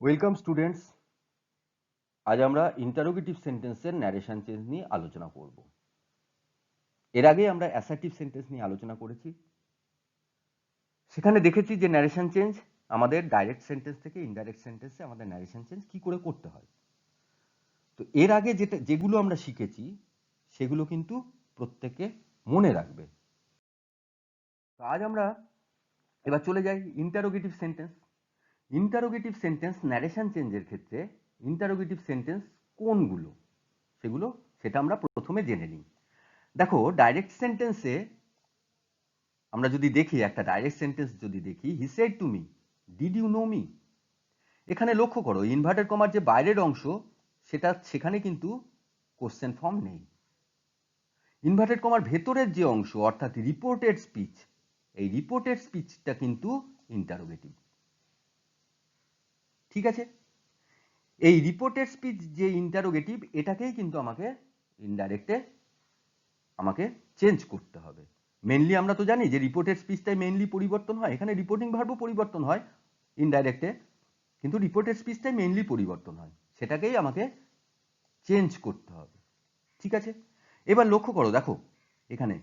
Welcome students. আজ আমরা interrogative সেন্টেন্সের ন্যারেশন চেঞ্জ নিয়ে আলোচনা করব। এর আগে আমরা অ্যাসার্টিভ সেন্টেন্স নিয়ে আলোচনা করেছি। সেখানে দেখেছি যে ন্যারেশন চেঞ্জ আমাদের ডাইরেক্ট সেন্টেন্স থেকে ইনডাইরেক্ট সেন্টেন্সে আমাদের ন্যারেশন চেঞ্জ কি করে করতে হয়। তো এর আগে যেগুলো আমরা শিখেছি সেগুলো কিন্তু প্রত্যেকে মনে রাখবে। তো আজ আমরা এবার চলে যাই interrogative sentence. Interrogative sentence narration চেঞ্জের ক্ষেত্রে ইন্টারোগেটিভ সেন্টেন্স কোনগুলো সেটা আমরা প্রথমে জেনে নিই। দেখো, ডাইরেক্ট সেন্টেন্সে আমরা যদি দেখি, একটা ডাইরেক্ট সেন্টেন্স যদি দেখি, he said to me, did you know me. এখানে লক্ষ্য করো ইনভার্টেড কমার যে বাইরের অংশ সেখানে কিন্তু কোশ্চেন ফর্ম নেই। ইনভার্টেড কমার ভেতরের যে অংশ অর্থাৎ রিপোর্টেড স্পিচ, এই রিপোর্টেড স্পিচটা কিন্তু ইন্টারোগেটিভ। ঠিক আছে, এই রিপোর্টেড স্পিচ যে ইন্টারোগেটিভ এটাকেই কিন্তু আমাকে ইনডাইরেক্টে আমাকে চেঞ্জ করতে হবে। মেনলি আমরা তো জানি যে রিপোর্টেড স্পিচটাই মেনলি পরিবর্তন হয়, এখানে রিপোর্টিং ভার্বও পরিবর্তন হয় ইনডাইরেক্টে, কিন্তু রিপোর্টেড স্পিচটাই মেনলি পরিবর্তন হয়, সেটাকেই আমাকে চেঞ্জ করতে হবে। ঠিক আছে, এবার লক্ষ্য করো, দেখো এখানে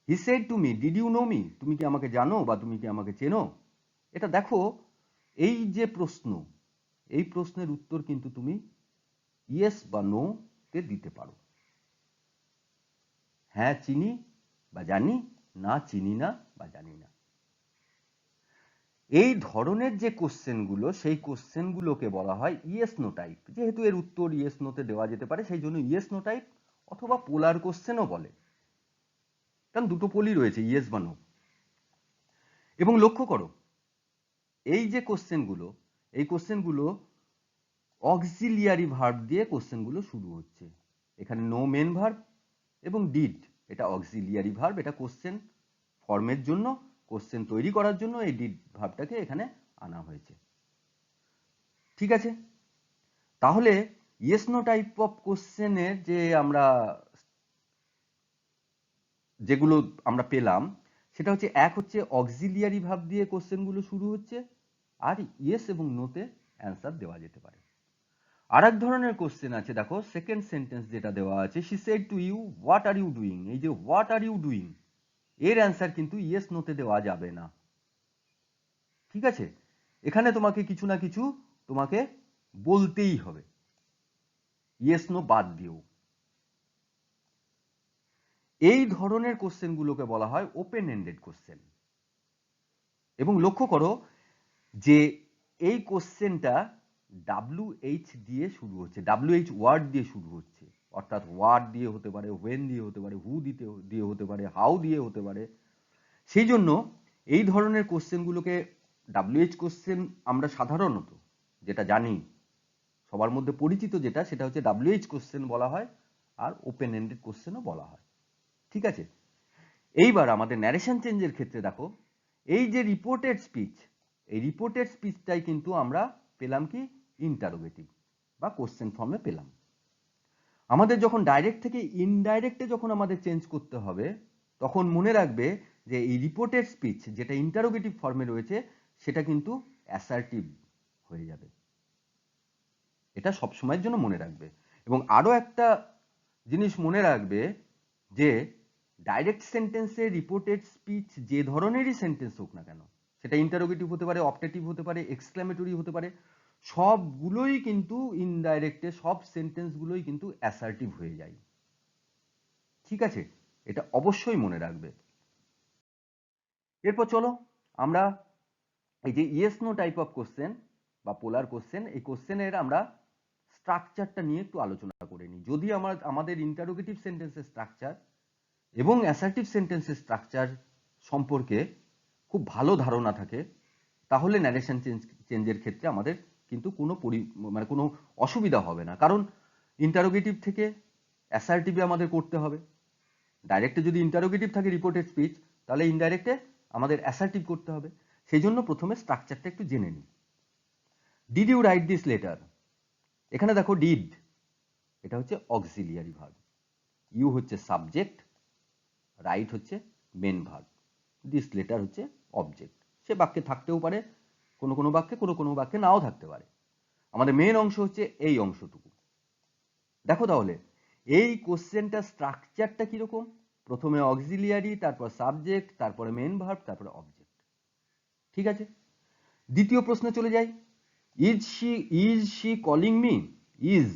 he said to me, did you know me, তুমি কি আমাকে জানো বা তুমি কি আমাকে চেনো। এটা দেখো, এই যে প্রশ্ন, এই প্রশ্নের উত্তর কিন্তু তুমি ইয়েস বা নো তে দিতে পারো। হ্যাঁ চিনি বা জানি, না চিনি না বা জানি না। এই ধরনের যে কোশ্চেনগুলো, সেই কোশ্চেনগুলোকে বলা হয় ইয়েস নো টাইপ। যেহেতু এর উত্তর ইয়েস নোতে দেওয়া যেতে পারে, সেই জন্য ইয়েস নো টাইপ অথবা পোলার কোশ্চেনও বলে, কারণ দুটো পোলই রয়েছে, ইয়েস বা নো। এবং লক্ষ্য করো এই যে কোশ্চেনগুলো, এই কোশ্চেনগুলো অক্সিলিয়ারি ভার্ব দিয়ে কোশ্চেনগুলো শুরু হচ্ছে। এখানে নো মেন ভার্ব এবং ডিড এটা অক্সিলিয়ারি ভার্ব, এটা কোশ্চেন ফর্মের জন্য, কোশ্চেন তৈরি করার জন্য এই ডিড ভার্বটাকে এখানে আনা হয়েছে। ঠিক আছে, তাহলে ইয়েস নো টাইপ অফ কোশ্চেনের যেগুলো আমরা পেলাম, সেটা হচ্ছে এক হচ্ছে অক্সিলিয়ারি ভার্ব দিয়ে কোশ্চেনগুলো শুরু হচ্ছে, আর ইয়েস এবং নোতে অ্যান্সার দেওয়া যেতে পারে। আর এক ধরনের কোশ্চেন আছে, দেখো সেকেন্ড সেন্টেন্স যেটা দেওয়া আছে, she said to you what are you doing. এই যে হোয়াট আর ইউ ডুইং, এর অ্যান্সার কিন্তু ইয়েস নোতে দেওয়া যাবে না। ঠিক আছে, এখানে তোমাকে কিছু না কিছু তোমাকে বলতেই হবে, ইয়েস নো বাদ দিও। এই ধরনের কোশ্চেনগুলোকে বলা হয় ওপেন এন্ডেড কোশ্চেন। এবং লক্ষ্য করো যে এই কোশ্চেনটা WH দিয়ে শুরু হচ্ছে, WH ওয়ার্ড দিয়ে শুরু হচ্ছে, অর্থাৎ ওয়ার্ড দিয়ে হতে পারে, হোয়েন দিয়ে হতে পারে, হু দিয়ে হতে পারে, হাউ দিয়ে হতে পারে। সেই জন্য এই ধরনের কোশ্চেনগুলোকে WH কোশ্চেন আমরা সাধারণত যেটা জানি, সবার মধ্যে পরিচিত যেটা, সেটা হচ্ছে WH কোশ্চেন বলা হয়, আর ওপেন এন্ডেড কোশ্চেনও বলা হয়। ঠিক আছে, এইবার আমাদের ন্যারেশন চেঞ্জের ক্ষেত্রে দেখো, এই যে রিপোর্টেড স্পিচ, এই রিপোর্টেড স্পিচটাই কিন্তু আমরা পেলাম কি ইন্টারোগেটিভ বা কোশ্চেন ফর্মে পেলাম। আমাদের যখন ডাইরেক্ট থেকে ইনডাইরেক্টে যখন আমাদের চেঞ্জ করতে হবে, তখন মনে রাখবে যে এই রিপোর্টেড স্পিচ যেটা ইন্টারোগেটিভ ফর্মে রয়েছে সেটা কিন্তু অ্যাসার্টিভ হয়ে যাবে। এটা সবসময়ের জন্য মনে রাখবে। এবং আরো একটা জিনিস মনে রাখবে যে ডাইরেক্ট সেন্টেন্সে রিপোর্টেড স্পিচ যে ধরনেরই সেন্টেন্স হোক না কেন, সেটা ইন্টারোগেটিভ হতে পারে, অপটেটিভ হতে পারে, এক্সক্লেমেটরি হতে পারে, সবগুলোই কিন্তু ইনডাইরেক্টে, সব সেন্টেন্সগুলোই কিন্তু অ্যাসার্টিভ হয়ে যায়। ঠিক আছে, এটা অবশ্যই মনে রাখবে। এরপর চলো আমরা এই যে yes no type of question বা পোলার কোশ্চেন, এই কোশ্চেনের আমরা স্ট্রাকচারটা নিয়ে একটু আলোচনা করে নিই। যদি আমাদের ইন্টারোগেটিভ সেন্টেন্সের স্ট্রাকচার এবং অ্যাসার্টিভ সেন্টেন্সের স্ট্রাকচার সম্পর্কে খুব ভালো ধারণা থাকে, তাহলে ন্যারেশন চেঞ্জের ক্ষেত্রে আমাদের কিন্তু কোনো অসুবিধা হবে না। কারণ ইন্টারোগেটিভ থেকে অ্যাসার্টিভে আমাদের করতে হবে, ডাইরেক্টে যদি ইন্টারোগেটিভ থাকে রিপোর্টেড স্পিচ, তাহলে ইনডাইরেক্টে আমাদের অ্যাসার্টিভ করতে হবে। সেই জন্য প্রথমে স্ট্রাকচারটা একটু জেনে নিই। Did you write this letter, এখানে দেখো ডিড এটা হচ্ছে অক্সিলিয়ারি ভার্ব, ইউ হচ্ছে সাবজেক্ট, রাইট হচ্ছে মেন ভার্ব, দিস লেটার হচ্ছে অবজেক্ট। সে বাক্যে থাকতেও পারে, কোনো কোনো বাক্যে, কোনো কোনো বাক্যে নাও থাকতে পারে। আমাদের মেন অংশ হচ্ছে এই অংশটুকু। দেখো তাহলে এই কোশ্চেনটা স্ট্রাকচারটা কিরকম, প্রথমে অক্সিলিয়ারি, তারপর সাবজেক্ট, তারপরে মেন ভার্ব, তারপরে অবজেক্ট। ঠিক আছে, দ্বিতীয় প্রশ্নে চলে যাই। Is she calling me, is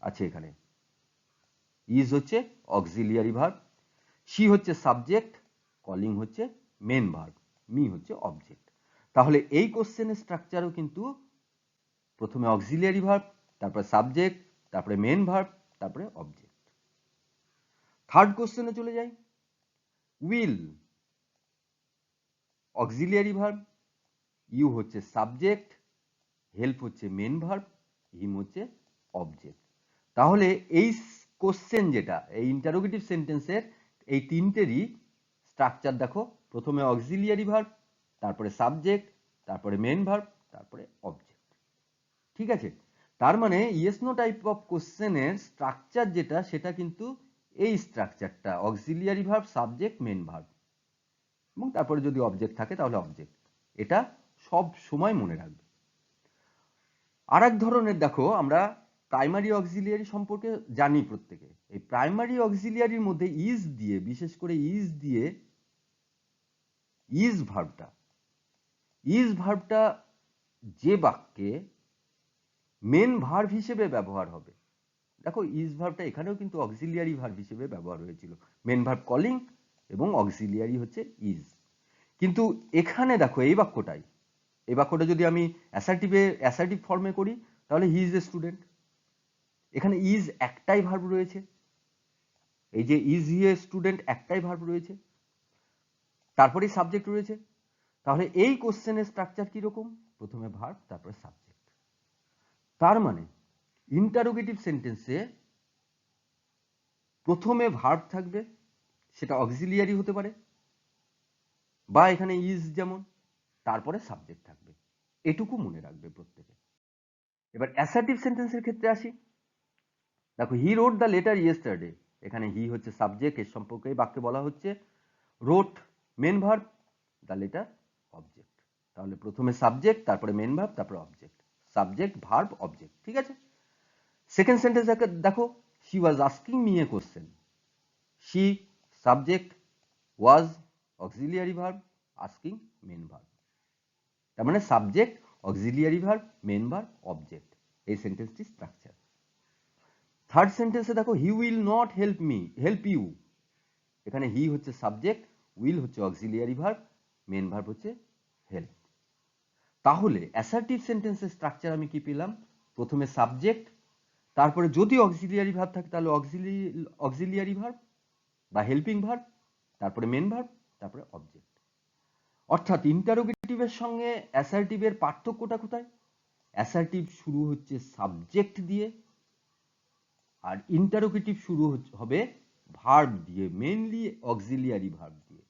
আছে এখানে, ইজ হচ্ছে অক্সিলিয়ারি ভার্ব, শি হচ্ছে সাবজেক্ট, কলিং হচ্ছে মেন ভার্ব, মি হচ্ছে অবজেক্ট। তাহলে এই কোশ্চেনের স্ট্রাকচারও কিন্তু প্রথমে অক্সিলিয়ারি ভার্ব, তারপরে সাবজেক্ট, তারপরে মেন ভার্ব, তারপরে অবজেক্ট। থার্ড কোশ্চেনে চলে যাই। উইল অক্সিলিয়ারি ভার্ব, ইউ হচ্ছে সাবজেক্ট, হেল্প হচ্ছে মেন ভার্ব, হিম হচ্ছে অবজেক্ট। তাহলে এই কোশ্চেন যেটা, এই ইন্টারোগেটিভ সেন্টেন্সের এই তিনটেরই স্ট্রাকচার দেখো, প্রথমে অক্সিলিয়ারি ভার্ব, তারপরে সাবজেক্ট, তারপরে মেন ভার্ব, তারপরে অবজেক্ট। ঠিক আছে, তার মানে ইয়েস নো টাইপ অফ কোশ্চেনের স্ট্রাকচার যেটা, সেটা কিন্তু এই স্ট্রাকচারটা, auxiliary verb, subject, main verb, এবং তারপরে যদি অবজেক্ট থাকে তাহলে অবজেক্ট। এটা সব সময় মনে রাখবে। আর এক ধরনের দেখো, আমরা প্রাইমারি অক্সিলিয়ারি সম্পর্কে জানি প্রত্যেকে। এই প্রাইমারি অক্সিলিয়ারির মধ্যে ইজ দিয়ে, বিশেষ করে ইজ দিয়ে, ইজ ভার্বটা যে বাক্যে মেন ভার্ব হিসেবে ব্যবহার হবে। দেখো ইজ ভার্বটা এখানেও কিন্তু অক্সিলিয়ারি ভার্ব হিসেবে ব্যবহার হয়েছিল, মেন ভার্ব কলিং এবং অক্সিলিয়ারি হচ্ছে ইজ। কিন্তু এখানে দেখো এই বাক্যটা যদি আমি অ্যাসার্টিভ ফর্মে করি, তাহলে হি ইজ এ স্টুডেন্ট, এখানে ইজ একটাই ভার্ব রয়েছে, এই যে ইজ হি এ স্টুডেন্ট একটাই ভার্ব রয়েছে, তারপরেই সাবজেক্ট রয়েছে। তাহলে এই কোশ্চেনের স্ট্রাকচার কিরকম, প্রথমে ভার্ব, তারপরে সাবজেক্ট। তার মানে ইন্টারোগেটিভ সেন্টেন্সে প্রথমে ভার্ব থাকবে, সেটা অক্সিলিয়ারি হতে পারে, বা এখানে ইজ যেমন, তারপরে সাবজেক্ট থাকবে। এটুকু মনে রাখবে প্রত্যেকে। এবার অ্যাসার্টিভ সেন্টেন্সের ক্ষেত্রে আসি। দেখো he wrote the letter yesterday, এখানে হি হচ্ছে সাবজেক্ট, এর সম্পর্কে বাক্যে বলা হচ্ছে। Wrote main verb, the letter object. তাহলে প্রথমে সাবজেক্ট, তারপরে মেন ভার্ব, তারপরে অবজেক্ট, সাবজেক্ট ভার্ব অবজেক্ট। ঠিক আছে, সেকেন্ড সেন্টেন্স দেখো, she was asking me a question, she subject, was auxiliary verb, asking main verb. তার মানে subject, auxiliary verb, main verb, object, এই সেন্টেন্সটি স্ট্রাকচার। থার্ড সেন্টেন্সে দেখো, he will not help you, এখানে হি হচ্ছে সাবজেক্ট, উইল হচ্ছে অক্সিলিয়ারি ভার্ব, মেন ভার্ব হচ্ছে হেল্প। তাহলে অ্যাসার্টিভ সেন্টেন্সের স্ট্রাকচার আমি কি পেলাম, প্রথমে সাবজেক্ট, তারপরে যদি অক্সিলিয়ারি ভার্ব থাকে তাহলে অক্সিলিয়ারি ভার্ব বা হেল্পিং ভার্ব, তারপরে মেন ভার্ব, তারপরে অবজেক্ট। অর্থাৎ ইন্টারোগেটিভের সঙ্গে অ্যাসার্টিভের পার্থক্যটা কোথায়, অ্যাসার্টিভ শুরু হচ্ছে সাবজেক্ট দিয়ে, আর ইন্টারোগেটিভ শুরু হবে ভার্ব দিয়ে, মেইনলি অক্সিলিয়ারি ভার্ব দিয়ে।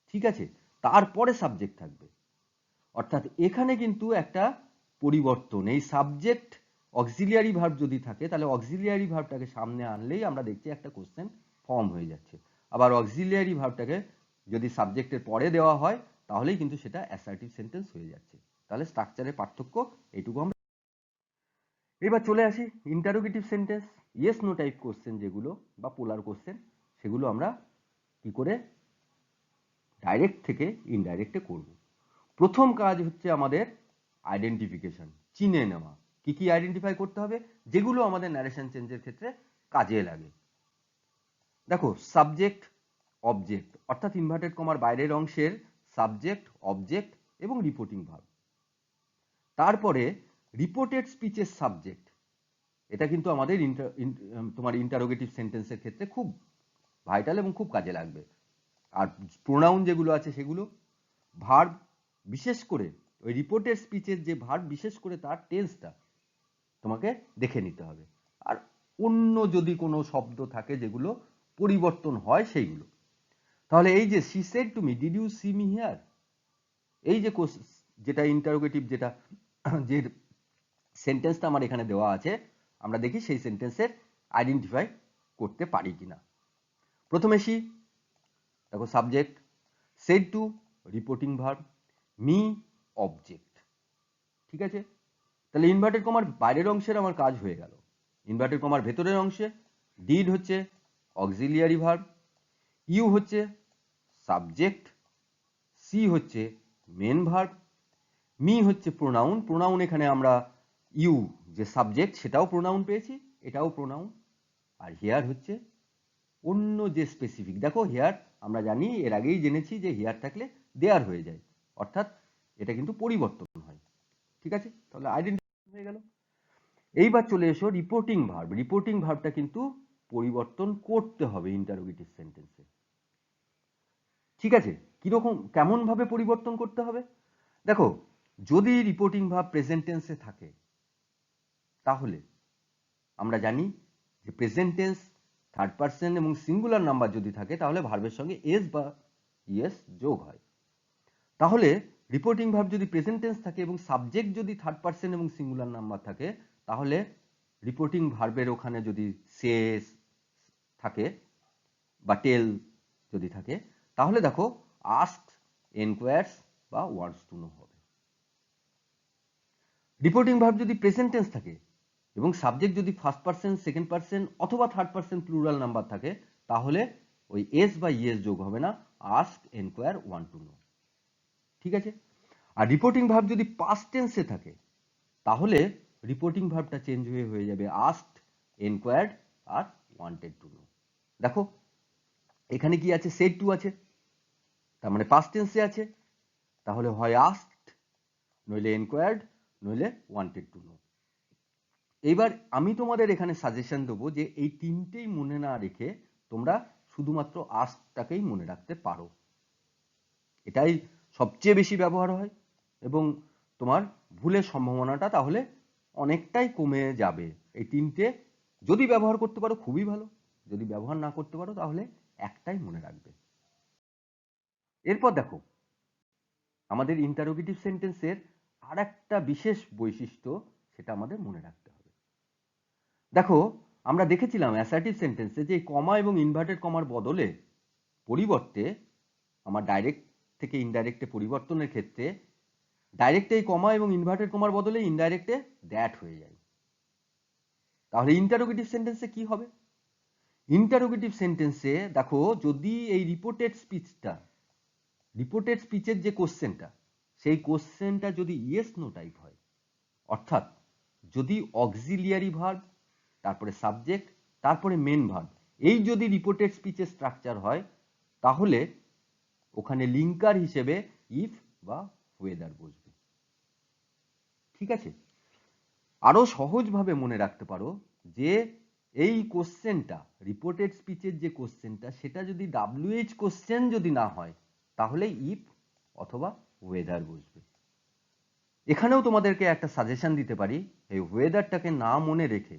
ঠিক আছে, তারপরে সাবজেক্ট থাকবে। অর্থাৎ এখানে কিন্তু একটা পরিবর্তন, এই সাবজেক্ট অক্সিলিয়ারি ভার্ব যদি থাকে তাহলে অক্সিলিয়ারি ভার্বটাকে সামনে আনলেই আমরা দেখছি একটা কোশ্চেন ফর্ম হয়ে যাচ্ছে। আবার অক্সিলিয়ারি ভার্বটাকে যদি সাবজেক্টের পরে দেওয়া হয় তাহলেই কিন্তু সেটা অ্যাসার্টিভ সেন্টেন্স হয়ে যাচ্ছে। তাহলে স্ট্রাকচারের পার্থক্য এইটুকু আমরা। এবার চলে আসি interrogative sentence, yes no type question যেগুলো বা পোলার কোশ্চেন, সেগুলো আমরা কি করে ডাইরেক্ট থেকে ইনডাইরেক্টে করব। প্রথম কাজ হচ্ছে আমাদের আইডেন্টিফিকেশন, চিনে নেওয়া। কি কি আইডেন্টিফাই করতে হবে, যেগুলো আমাদের ন্যারেশন চেঞ্জের ক্ষেত্রে কাজে লাগে। দেখো সাবজেক্ট, অবজেক্ট, অর্থাৎ ইনভার্টেড কমার বাইরের অংশের সাবজেক্ট, অবজেক্ট এবং রিপোর্টিং ভার্ব। তারপরে রিপোর্টেড স্পিচের সাবজেক্ট, এটা কিন্তু আমাদের তোমার ইন্টারোগেটিভ সেন্টেন্সের ক্ষেত্রে খুব ভাইটাল এবং খুব কাজে লাগবে। আর প্রোনাউন যেগুলো আছে সেগুলো, ভার্ব, বিশেষ করে ওই রিপোর্টেড স্পিচের যে ভার্ব, বিশেষ করে তার টেন্সটা তোমাকে দেখে নিতে হবে। আর অন্য যদি কোনো শব্দ থাকে যেগুলো পরিবর্তন হয় সেইগুলো। তাহলে এই যে she said to me, did you see me here, এই যে যেটা ইন্টারোগেটিভ, যেটা যে সেন্টেন্সটা আমার এখানে দেওয়া আছে, আমরা দেখি সেই সেন্টেন্সের আইডেন্টিফাই করতে পারি কিনা। প্রথমে শি, দেখো subject, said to reporting verb, me object. ঠিক আছে, তাহলে ইনভার্টেড কমার বাইরের অংশের আমার কাজ হয়ে গেল। ইনভার্টেড কমার ভেতরের অংশে ডিড হচ্ছে অক্সিলিয়ারি ভার্ব, ইউ হচ্ছে সাবজেক্ট, সি হচ্ছে মেন ভার্ব, মি হচ্ছে প্রোনাউন। প্রোনাউন এখানে আমরা ইউ যে সাবজেক্ট সেটাও প্রোনাউন পেয়েছি, এটাও প্রোনাউন। আর হেয়ার হচ্ছে অন্য যে স্পেসিফিক। দেখো হেয়ার আমরা জানি, এর আগেই জেনেছি যে হেয়ার থাকলে দেয়ার হয়ে যায়, অর্থাৎ এটা কিন্তু পরিবর্তন হয়। ঠিক আছে, তাহলে আইডেন্টিফাই হয়ে গেল। এইবার চলে এসো রিপোর্টিং ভার্ব। রিপোর্টিং ভার্বটা কিন্তু পরিবর্তন করতে হবে ইন্টারোগেটিভ সেন্টেন্সে। ঠিক আছে, কিরকম কেমন ভাবে পরিবর্তন করতে হবে? দেখো, যদি রিপোর্টিং ভার্ব প্রেজেন্ট টেন্সে থাকে তাহলে আমরা জানি যে প্রেজেন্ট টেন্স থার্ড পারসন এবং সিঙ্গুলার নাম্বার যদি থাকে তাহলে ভার্বের সঙ্গে এস বা ইএস যোগ হয়। তাহলে রিপোর্টিং ভার্ব যদি প্রেজেন্ট টেন্স থাকে এবং সাবজেক্ট যদি থার্ড পারসন এবং সিঙ্গুলার নাম্বার থাকে, তাহলে রিপোর্টিং ভার্বের ওখানে যদি সেস থাকে বা টেল যদি থাকে, তাহলে দেখো আস্কস, এনকোয়ার্স বা ওয়ান্টস টু নো হবে। রিপোর্টিং ভার্ব যদি প্রেজেন্ট টেন্স থাকে এবং সাবজেক্ট যদি ফার্স্ট পারসন, সেকেন্ড পারসন অথবা থার্ড পারসন প্লুরাল নাম্বার থাকে, তাহলে ওই এস বা ইএস যোগ হবে না, ask, enquire, want to know. ঠিক আছে, আর রিপোর্টিং ভার্ব যদি পাস্ট টেন্সে থাকে তাহলে রিপোর্টিং ভার্বটা চেঞ্জ হয়ে যাবে আস্কড, এনকোয়ার্ড আর ওয়ান্টেড টু নো। দেখো এখানে কি আছে, সেড টু আছে, তার মানে পাস্ট টেন্সে আছে, তাহলে হয় আস্কড, নইলে এনকোয়ার্ড, নইলে ওয়ান্টেড টু নো। এইবার আমি তোমাদের এখানে সাজেশন দেবো যে এই তিনটেই মনে না রেখে তোমরা শুধুমাত্র আস্কটাকেই মনে রাখতে পারো, এটাই সবচেয়ে বেশি ব্যবহার হয় এবং তোমার ভুলের সম্ভাবনাটা তাহলে অনেকটাই কমে যাবে। এই তিনটে যদি ব্যবহার করতে পারো খুবই ভালো, যদি ব্যবহার না করতে পারো তাহলে একটাই মনে রাখবে। এরপর দেখো আমাদের ইন্টারোগেটিভ সেন্টেন্সের আর একটা বিশেষ বৈশিষ্ট্য, সেটা আমাদের মনে রাখতে হবে। দেখো আমরা দেখেছিলাম অ্যাসার্টিভ সেন্টেন্সে যে কমা এবং ইনভার্টেড কমার বদলে পরিবর্তে আমার ডাইরেক্ট থেকে ইনডাইরেক্টে পরিবর্তনের ক্ষেত্রে ডাইরেক্টে এই কমা এবং ইনভার্টেড কমার বদলে ইনডাইরেক্টে দ্যাট হয়ে যায়। তাহলে ইন্টারোগেটিভ সেন্টেন্সে কি হবে? ইন্টারোগেটিভ সেন্টেন্সে দেখো, যদি এই রিপোর্টেড স্পিচের যে কোশ্চেনটা, সেই কোশ্চেনটা যদি ইয়েস নো টাইপ হয়, অর্থাৎ যদি অক্সিলিয়ারি ভার্ব, তারপরে সাবজেক্ট, তারপরে মেন ভার্ব, এই যদি রিপোর্টেড স্পিচের স্ট্রাকচার হয়, তাহলে ওখানে লিঙ্কার হিসেবে ইফ বা ওয়েদার বসবে। ঠিক আছে, আরো সহজভাবে মনে রাখতে পারো যে এই কোশ্চেনটা, রিপোর্টেড স্পিচের যে কোশ্চেনটা, সেটা যদি WH কোশ্চেন যদি না হয় তাহলে ইফ অথবা ওয়েদার বসবে। এখানেও তোমাদেরকে একটা সাজেশন দিতে পারি, এই ওয়েদারটাকে না মনে রেখে,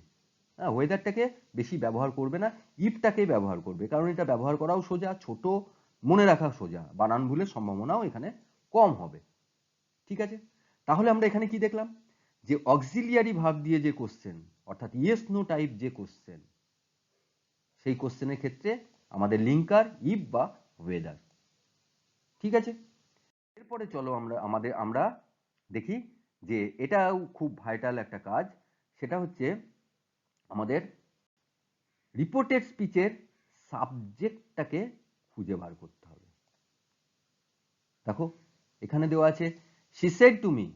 হ্যাঁ ওয়েদারটাকে বেশি ব্যবহার করবে না, ইফটাকেই ব্যবহার করবে, কারণ এটা ব্যবহার করাও সোজা, ছোট, মনে রাখা সোজা, বানান ভুলের সম্ভাবনাও এখানে কম হবে। ঠিক আছে, তাহলে আমরা এখানে কি দেখলাম যে অক্সিলিয়ারি ভার্ব দিয়ে যে কোশ্চেন, অর্থাৎ ইয়েস নো টাইপ যে কোশ্চেন, সেই কোশ্চেনের ক্ষেত্রে আমাদের লিঙ্কার ইফ বা ওয়েদার। ঠিক আছে, এরপরে চলো আমরা দেখি যে এটাও খুব ভাইটাল একটা কাজ, সেটা হচ্ছে আমাদের রিপোর্টেড স্পিচের সাবজেক্টটাকে খুঁজে বার করতে হবে। দেখো এখানে দেওয়া আছে, she said to me,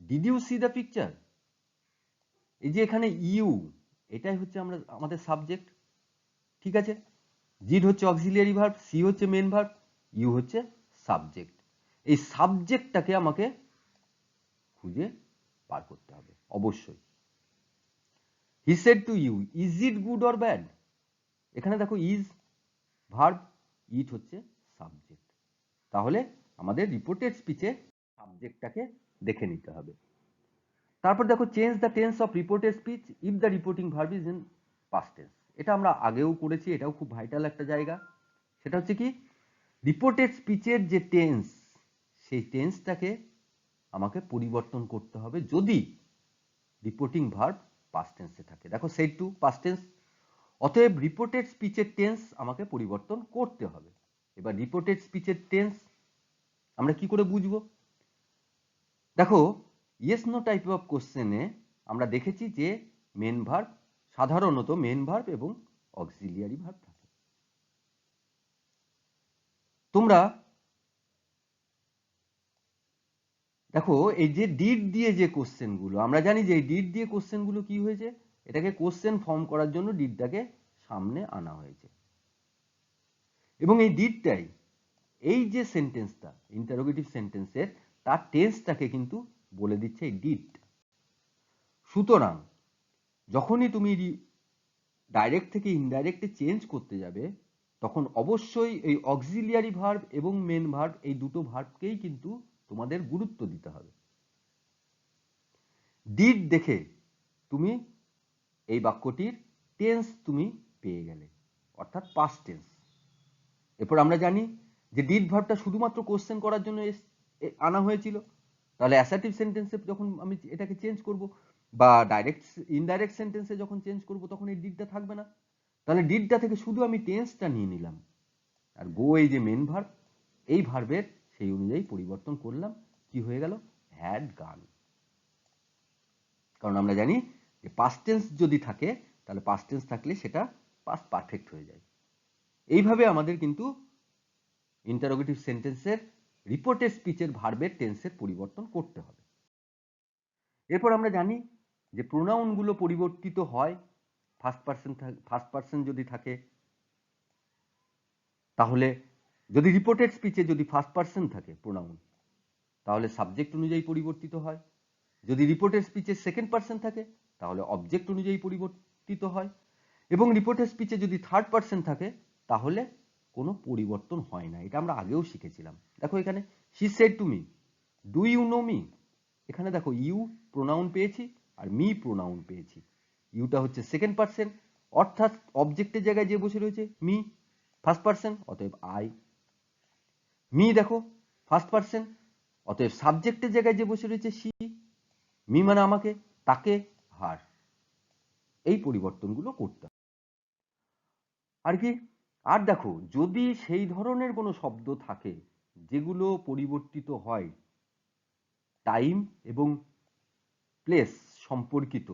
did you see the picture? এই যে এখানে ইউ, এটাই হচ্ছে আমাদের সাবজেক্ট। ঠিক আছে, ডিড হচ্ছে অক্সিলিয়ারি ভার্ব, সি হচ্ছে মেন ভার্ব, ইউ হচ্ছে সাবজেক্ট। এই সাবজেক্টটাকে আমাকে খুঁজে বার করতে হবে অবশ্যই। He said to you, is it good or bad? এখানে দেখো ইজ ভার্ব, ইট হচ্ছে সাবজেক্ট, তাহলে আমাদের রিপোর্টেড স্পিচে সাবজেক্টটাকে দেখে নিতে হবে। তারপর দেখো, change the tense of reported speech if the reporting verb is in past tense. এটা আমরা আগেও করেছি, এটাও খুব ভাইটাল একটা জায়গা। সেটা হচ্ছে কি, রিপোর্টেড স্পিচের যে টেন্স, সেই টেন্সটাকে আমাকে পরিবর্তন করতে হবে যদি রিপোর্টিং ভার্ব পাস্ট টেন্সে থাকে। দেখো সেড টু পাস্ট টেন্স, অতএব রিপোর্টেড স্পিচের টেন্স আমাকে পরিবর্তন করতে হবে। এবার রিপোর্টেড স্পিচের টেন্স আমরা কি করে বুঝবো? দেখো ইয়েস নো টাইপ অফ কোশ্চেনে আমরা দেখেছি যে মেন ভার্ব, সাধারণত মেন ভার্ব এবং অক্সিলিয়ারি ভার্ব থাকে। তোমরা দেখো এই যে ডিড দিয়ে যে কোশ্চেনগুলো, আমরা জানি যে এই ডিড দিয়ে কোশ্চেনগুলো কি হয়েছে, এটাকে কোশ্চেন ফর্ম করার জন্য ডিডটাকে সামনে আনা হয়েছে। এবং এই ডিডটাই এই যে সেন্টেন্সটা ইন্টারোগেটিভ সেন্টেন্সের, তার টেন্সটাকে কিন্তু বলে দিচ্ছে এই ডিড। সুতরাং যখনই তুমি ডাইরেক্ট থেকে ইনডাইরেক্টে চেঞ্জ করতে যাবে, তখন অবশ্যই এই অক্সিলিয়ারি ভার্ব এবং মেন ভার্ব, এই দুটো ভার্বকেই কিন্তু তোমাদের গুরুত্ব দিতে হবে। ডিড দেখে তুমি এই বাক্যটির টেন্স তুমি পেয়ে গেলে, অর্থাৎ পাস্ট টেন্স। এরপর আমরা জানি যে ডিড ভার্বটা শুধুমাত্র কোশ্চেন করার জন্য আনা হয়েছিল। তাহলে অ্যাসার্টিভ সেন্টেন্সে যখন আমি এটাকে চেঞ্জ করব বা ডাইরেক্ট ইনডাইরেক্ট সেন্টেন্সে যখন চেঞ্জ করব, তখন এই ডিডটা থাকবে না। তাহলে ডিডটা থেকে শুধু আমি টেন্সটা নিয়ে নিলাম, আর গো এই যে মেন ভার্ব, এই ভার্বের সেই অনুযায়ী পরিবর্তন করলাম, কি হয়ে গেল, হ্যাড গান। কারণ আমরা জানি যে পাস্ট টেন্স যদি থাকে, তাহলে পাস্ট টেন্স থাকলে সেটা পাস্ট পারফেক্ট হয়ে যায়। এইভাবে আমাদের কিন্তু ইন্টারোগেটিভ সেন্টেন্সের রিপোর্টেড স্পিচের ভার্বের টেন্সের পরিবর্তন করতে হবে। এরপর আমরা জানি যে প্রোনাউনগুলো পরিবর্তিত হয় ফার্স্ট পারসন যদি থাকে, তাহলে যদি রিপোর্টেড স্পিচে যদি ফার্স্ট পারসন থাকে প্রোনাউন, তাহলে সাবজেক্ট অনুযায়ী পরিবর্তিত হয়। যদি রিপোর্টেড স্পিচে সেকেন্ড পারসন থাকে, তাহলে অবজেক্ট অনুযায়ী পরিবর্তিত হয়। এবং রিপোর্টেড স্পিচে যদি থার্ড পারসন থাকে, তাহলে কোনো পরিবর্তন হয় না। এটা আমরা আগেও শিখেছিলাম। দেখো এখানে she said to me, do you know me, এখানে দেখো ইউ প্রোনাউন পেয়েছি আর মি প্রোনাউন পেয়েছি। ইউটা হচ্ছে সেকেন্ড পারসন, অর্থাৎ অবজেক্টের জায়গায় যে বসে রয়েছে মি, ফার্স্ট পারসন, অতএব আই। মি দেখো ফার্স্ট পারসন, অতএব সাবজেক্টের জায়গায় যে বসে রয়েছে সি, মি মানে আমাকে, তাকে, হার। এই পরিবর্তনগুলো করতে হবে। আর কি, আর দেখো যদি সেই ধরনের কোনো শব্দ থাকে যেগুলো পরিবর্তিত হয় টাইম এবং প্লেস সম্পর্কিত,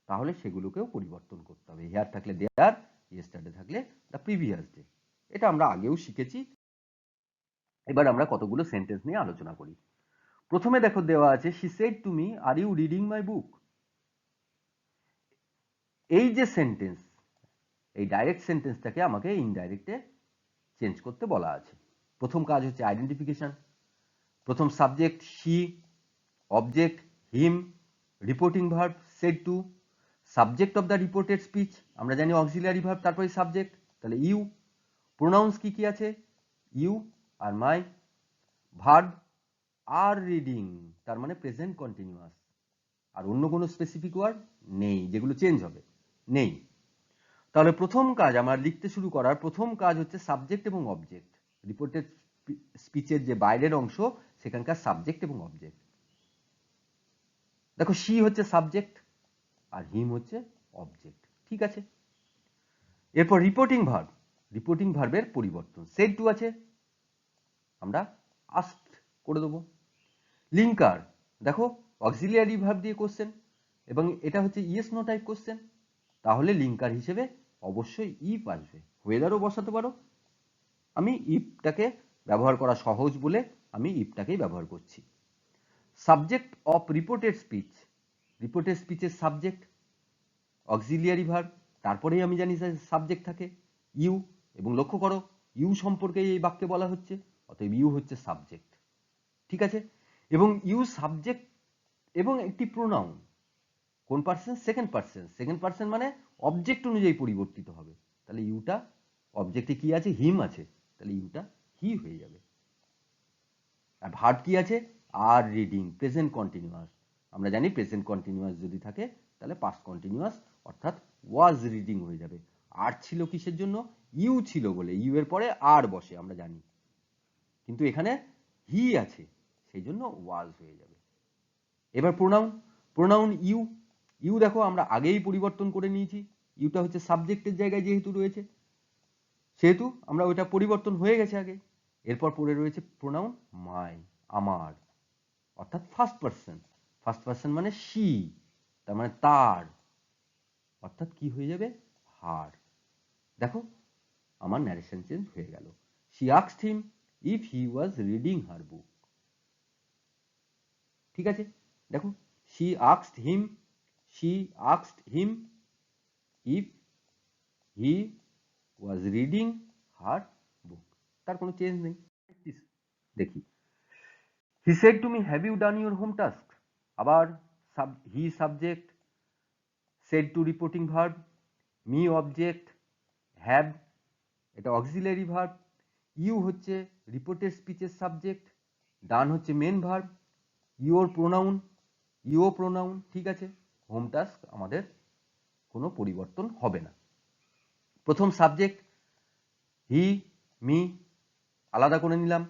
তাহলে সেগুলোকেও পরিবর্তন করতে হবে। হেয়ার থাকলে দেয়ার, ইয়েস্টারডে থাকলে দ্য প্রিভিয়াস ডে। এটা আমরা আগেও শিখেছি। এবার আমরা কতগুলো সেন্টেন্স নিয়ে আলোচনা করি। প্রথমে দেখো দেওয়া আছে, she said to me, are you reading my book. এই যে সেন্টেন্স, এই ডাইরেক্ট সেন্টেন্সটাকে আমাকে ইনডাইরেক্টে চেঞ্জ করতে বলা আছে। প্রথম কাজ হচ্ছে আইডেন্টিফিকেশন। প্রথম subject she, object him, reporting verb said to, subject of the reported speech, আমরা জানি অক্সিলিয়ারি ভার্ব, তারপরে সাবজেক্ট, তাহলে ইউ। প্রোনাউন্স কি কি আছে, ইউ আর মাই। ভার্ব আর রিডিং, তার মানে প্রেজেন্ট কন্টিনিউয়াস। আর অন্য কোনো স্পেসিফিক ওয়ার্ড নেই যেগুলো চেঞ্জ হবে, নেই। তাহলে প্রথম কাজ, আমার লিখতে শুরু করার প্রথম কাজ হচ্ছে সাবজেক্ট এবং অবজেক্ট। রিপোর্টেড স্পিচের যে বাইরের অংশ, সেখানকার সাবজেক্ট এবং অবজেক্ট। দেখো শি হচ্ছে সাবজেক্ট আর হিম হচ্ছে অবজেক্ট, ঠিক আছে। এরপর রিপোর্টিং ভার্ব, রিপোর্টিং ভার্বের পরিবর্তন। সেড টু আছে, আমরা আস্কড করে দেবো। লিঙ্কার, দেখো অক্সিলিয়ারি ভার্ব দিয়ে কোশ্চেন এবং এটা হচ্ছে ইয়েস নো টাইপ কোশ্চেন, তাহলে লিঙ্কার হিসেবে অবশ্যই ইফ আসবে। ওয়েদারও বসাতে পারো, আমি ইফটাকে ব্যবহার করা সহজ বলে আমি ইফটাকেই ব্যবহার করছি। Subject of reported speech, reported স্পিচের সাবজেক্ট অক্সিলিয়ারি ভার্ব, তারপরেই আমি জানি সাবজেক্ট থাকে ইউ, এবং লক্ষ্য করো ইউ সম্পর্কে এই বাক্যে বলা হচ্ছে, অতএব ইউ হচ্ছে সাবজেক্ট, ঠিক আছে। এবং ইউ সাবজেক্ট এবং একটি প্রোনাউন, কোন person, second person. Second person মানে অবজেক্ট অনুযায়ী পরিবর্তিত হবে, তাহলে ইউটা অবজেক্টে কি আছে, হিম আছে, তাহলে ইউটা হি হয়ে যাবে। আর ভার্ব কি আছে, আর রিডিং, প্রেজেন্ট কন্টিনিউয়াস। আমরা জানি প্রেজেন্ট কন্টিনিউয়াস যদি থাকে তাহলে পাস্ট কন্টিনিউয়াস, অর্থাৎ ওয়াজ রিডিং হয়ে যাবে। আর ছিল কিসের জন্য, ইউ ছিল বলে, ইউ এর পরে আর বসে আমরা জানি, কিন্তু এখানে হি আছে সেই জন্য ওয়াজ হয়ে যাবে। এবার প্রোনাউন, প্রোনাউন ইউ, ইউ দেখো আমরা আগেই পরিবর্তন করে নিয়েছি, ইউটা হচ্ছে সাবজেক্টের জায়গায় যেহেতু রয়েছে, সেহেতু আমরা ওইটা পরিবর্তন হয়ে গেছে আগে। এরপর পড়ে রয়েছে প্রোনাউন মাই, আমার, অর্থাৎ ফার্স্ট পারসন। ফার্স্ট পার্সন মানে শি, তার মানে তার, অর্থাৎ কি হয়ে যাবে, হার। দেখো আমার ন্যারেশন চেঞ্জ হয়ে গেল। She asked him if he was reading her book. ঠিক আছে, দেখো she asked him if he was reading her book, তার কোনো চেঞ্জ নেই। দেখি, he said to me have you done your home task. আবার he subject, said to reporting verb, me object, have এটা auxiliary verb, you হচ্ছে reported স্পিচের subject, done হচ্ছে main verb, your pronoun. ঠিক আছে, হোম টাস্ক আমাদের কোনো পরিবর্তন হবে না। প্রথম সাবজেক্ট হি, মি আলাদা করে নিলাম,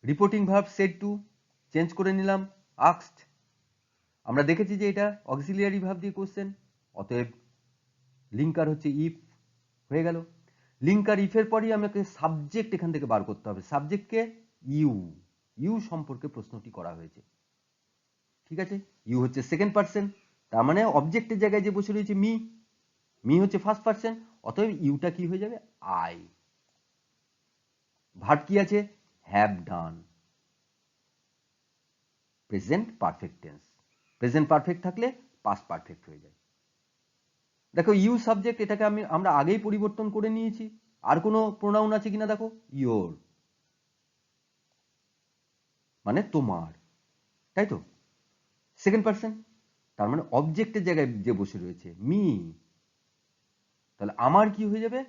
reporting verb said to change করে নিলাম আস্কড। আমরা দেখেছি যে এটা অক্সিলিয়ারি ভার্ব দিয়ে কোশ্চেন, অতএব লিঙ্কার হচ্ছে ইফ হয়ে গেল। লিঙ্কার ইফের পরই আমাকে সাবজেক্ট এখান থেকে বার করতে হবে। সাবজেক্টকে ইউ সম্পর্কে প্রশ্নটি করা হয়েছে। ঠিক আছে, ইউ হচ্ছে সেকেন্ড পার্সন, তার মানে অবজেক্টের জায়গায় যে বসে রয়েছে মি হচ্ছে ফার্স্ট পার্সন, অতএব ইউটা কি হয়ে যাবে, আই। ভার্ব কি আছে, have done, present perfect tense. Present perfect থাকলে পাস্ট পারফেক্ট হয়ে যায়। দেখো ইউ সাবজেক্ট, এটাকে আমরা আগেই পরিবর্তন করে নিয়েছি। আর কোনো প্রোনাউন আছে কিনা দেখো, ইয়োর মানে তোমার, তাই তো, সেকেন্ড পার্সন, তার মানে অবজেক্টের জায়গায় যে বসে রয়েছে মি, তাহলে আমার কি হয়ে যাবে,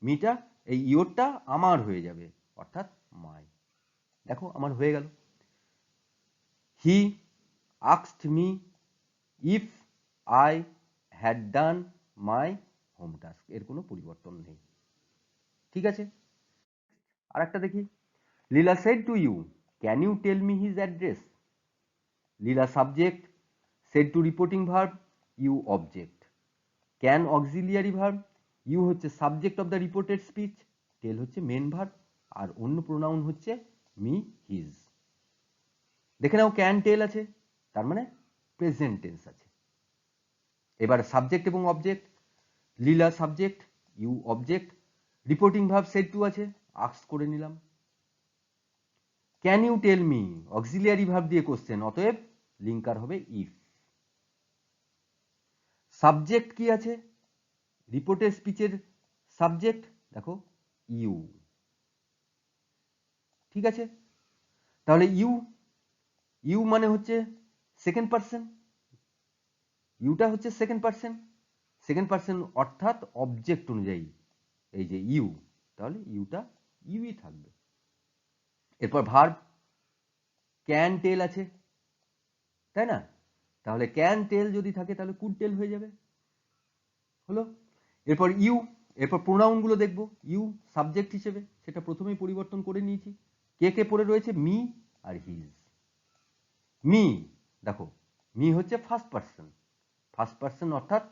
মিটা এই ইয়োরটা আমার হয়ে যাবে, অর্থাৎ মাই। দেখো আমার হয়ে গেল। He asked me if I had done my home task, এর কোনো পরিবর্তন নেই। ঠিক আছে, আর একটা দেখি, Leela said to you can you tell me his address. Leela subject, said to reporting verb, you object, can auxiliary verb, you হচ্ছে subject of the reported speech, tell হচ্ছে মেন ভার্ব, আর অন্য প্রোনাউন হচ্ছে মি, হিজ। দেখে now can tell আছে, তার মানে present tense আছে। এবার সাবজেক্ট এবং object, Leela subject, you object, reporting verb said to আছে, আস্ক করে নিলাম। Can you tell me auxiliary verb দিয়ে কোশ্চেন, অতএব লিঙ্কার হবে ইফ। সাবজেক্ট কি আছে, রিপোর্টেড স্পিচের সাবজেক্ট দেখো ইউ। ঠিক আছে, তাহলে ইউ মানে হচ্ছে সেকেন্ড পার্সন, ইউটা হচ্ছে সেকেন্ড পার্সন অর্থাৎ অবজেক্ট অনুযায়ী এই যে ইউ, তাহলে ইউটা ইউই থাকবে। এরপর ভার্ব ক্যান টেল আছে, তাই না, তাহলে ক্যান টেল যদি থাকে তাহলে কুড টেল হয়ে যাবে, হলো। এরপর এরপর প্রোনাউন গুলো দেখবো। ইউ সাবজেক্ট হিসেবে সেটা প্রথমেই পরিবর্তন করে নিয়েছি, কে কে পড়ে রয়েছে, মি আর হিজ। মি দেখো, মি হচ্ছে ফার্স্ট পার্সন অর্থাৎ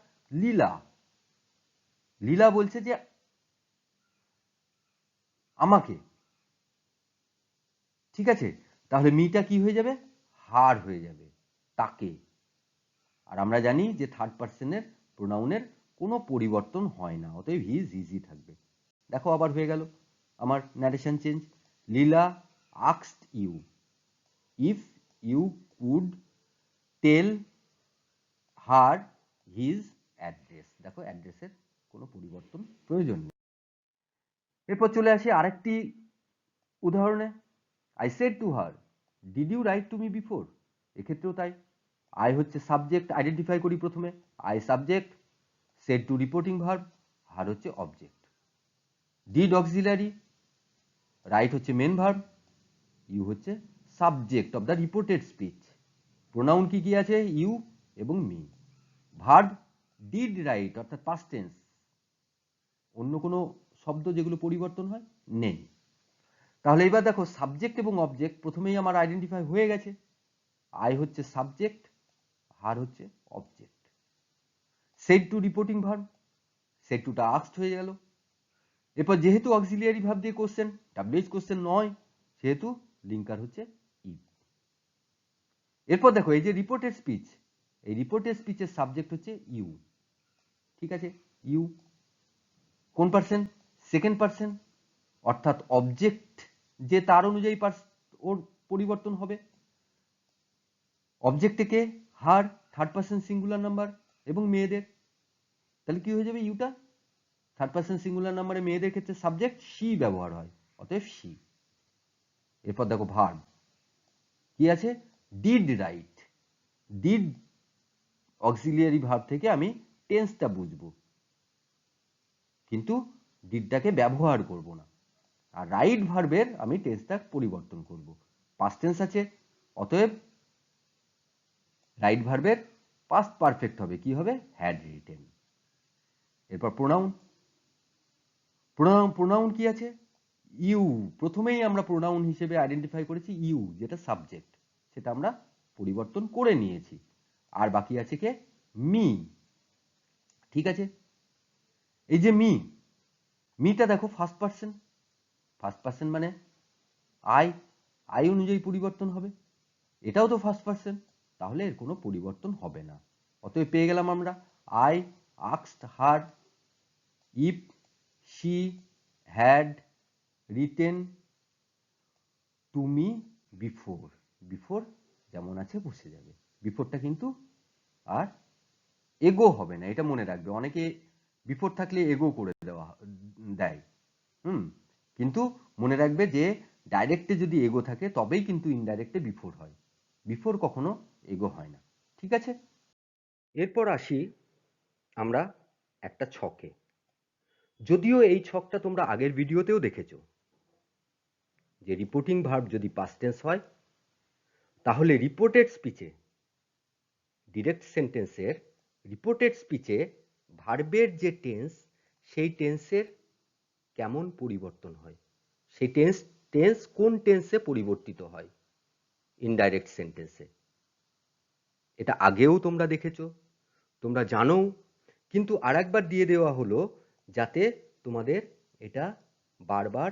লীলা বলছে যে আমাকে। ঠিক আছে, তাহলে মিটা কি হয়ে যাবে, হার হয়ে যাবে, তাকে। আর আমরা জানি যে থার্ড পার্সনের প্রোনাউনের কোনো পরিবর্তন হয় না, অতএব হিজ হিজই থাকবে। দেখো আবার হয়ে গেল আমার narration change. Leela asked you if you could tell her his address. দেখো অ্যাড্রেসের কোনো পরিবর্তন প্রয়োজন নেই। এরপর চলে আসি আরেকটি উদাহরণে। I said to her did you write to me before. এক্ষেত্রেও তাই, আই হচ্ছে সাবজেক্ট, আইডেন্টিফাই করি প্রথমে, I subject, said to reporting verb, her হচ্ছে অবজেক্ট, ডিড অক্সিলারি, রাইট হচ্ছে মেন ভার্ব, ইউ হচ্ছে subject of the reported speech. Pronoun কি কি আছে, ইউ এবং মি। ভার্ব ডিড রাইট অর্থাৎ পাস্ট টেন্স, অন্য কোনো শব্দ যেগুলো পরিবর্তন হয় নেই। তাহলে এবার দেখো সাবজেক্ট এবং অবজেক্ট প্রথমেই আমার আইডেন্টিফাই হয়ে গেছে, আই হচ্ছে সাবজেক্ট, হার হচ্ছে object. Said to reporting verb, said টুটা আস্কড হয়ে গেল। এরপর যেহেতু অক্সিলিয়ারি ভার্ব দিয়ে কোশ্চেন, ডাব্লিউএইচ কোশ্চেন নয়, সেহেতু লিঙ্কার হচ্ছে ইফ। এরপর দেখো এই যে রিপোর্টেড স্পিচ, এই রিপোর্টেড স্পিচের সাবজেক্ট হচ্ছে ইউ। ঠিক আছে, ইউ কোন পার্সন? সেকেন্ড পার্সন, অর্থাৎ অবজেক্ট যে তার অনুযায়ী ওর পরিবর্তন হবে। অবজেক্ট থেকে her, third person singular number, এবং মেয়েদের, তাহলে কি হয়ে যাবে ইউটা? থার্ড পার্সন সিঙ্গুলার নাম্বারে মেয়েদের ক্ষেত্রে সাবজেক্ট শি ব্যবহার হয়, অতএব শি। এরপর দেখো ভার্ব কি আছে? Did right. Did auxiliary verb থেকে আমি টেন্সটা বুঝবো, কিন্তু ডিডটাকে ব্যবহার করব না। আর রাইট ভার্বের আমি টেন্সটা পরিবর্তন করব। পাস্ট টেন্স আছে, অতএব রাইট ভার্বের পাস্ট পারফেক্ট হবে, কি হবে? Had written. এরপর প্রোনাউন, প্রোনাউন কি আছে? ইউ। প্রথমেই আমরা প্রোনাউন হিসেবে আইডেন্টিফাই করেছি ইউ, যেটা সাবজেক্ট, সেটা আমরা পরিবর্তন করে নিয়েছি। আর বাকি আছে কে? মি। ঠিক আছে, এই যে মিটা দেখো ফার্স্ট পার্সন, ফার্স্ট পার্সন মানে আই অনুযায়ী পরিবর্তন হবে। এটাও তো ফার্স্ট পার্সন, তাহলে এর কোনো পরিবর্তন হবে না। অতএব পেয়ে গেলাম আমরা I asked her if she had written to me before. Before যেমন আছে বসে যাবে, বিফোরটা কিন্তু আর এগো হবে না, এটা মনে রাখবে। অনেকে বিফোর থাকলে এগো করে দেয়, কিন্তু মনে রাখবে যে ডাইরেক্টে যদি এগো থাকে তবেই কিন্তু ইনডাইরেক্টে বিফোর হয়, বিফোর কখনো এগো হয় না। ঠিক আছে, এরপর আসি আমরা একটা ছকে। যদিও এই ছকটা তোমরা আগের ভিডিওতেও দেখেছো, যে রিপোর্টিং ভার্ব যদি পাস্ট টেন্স হয়, তাহলে রিপোর্টেড স্পিচে, ডিরেক্ট সেন্টেন্সের রিপোর্টেড স্পিচে ভার্বের যে টেন্স, সেই টেন্সের কেমন পরিবর্তন হয়, সেই টেন্স কোন টেন্সে পরিবর্তিত হয় ইনডাইরেক্ট সেন্টেন্সে। এটা আগেও তোমরা দেখেছো, তোমরা জানো, কিন্তু আরেকবার দিয়ে দেওয়া হলো যাতে তোমাদের এটা বারবার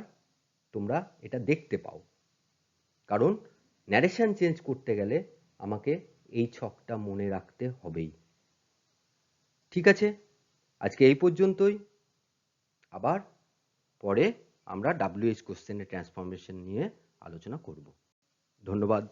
তোমরা এটা দেখতে পাও। কারণ ন্যারেশন চেঞ্জ করতে গেলে আমাকে এই ছকটা মনে রাখতে হবেই। ঠিক আছে, আজকে এই পর্যন্তই। আবার পরে আমরা WH কোশ্চেনের ট্রান্সফরমেশন নিয়ে আলোচনা করব। ধন্যবাদ।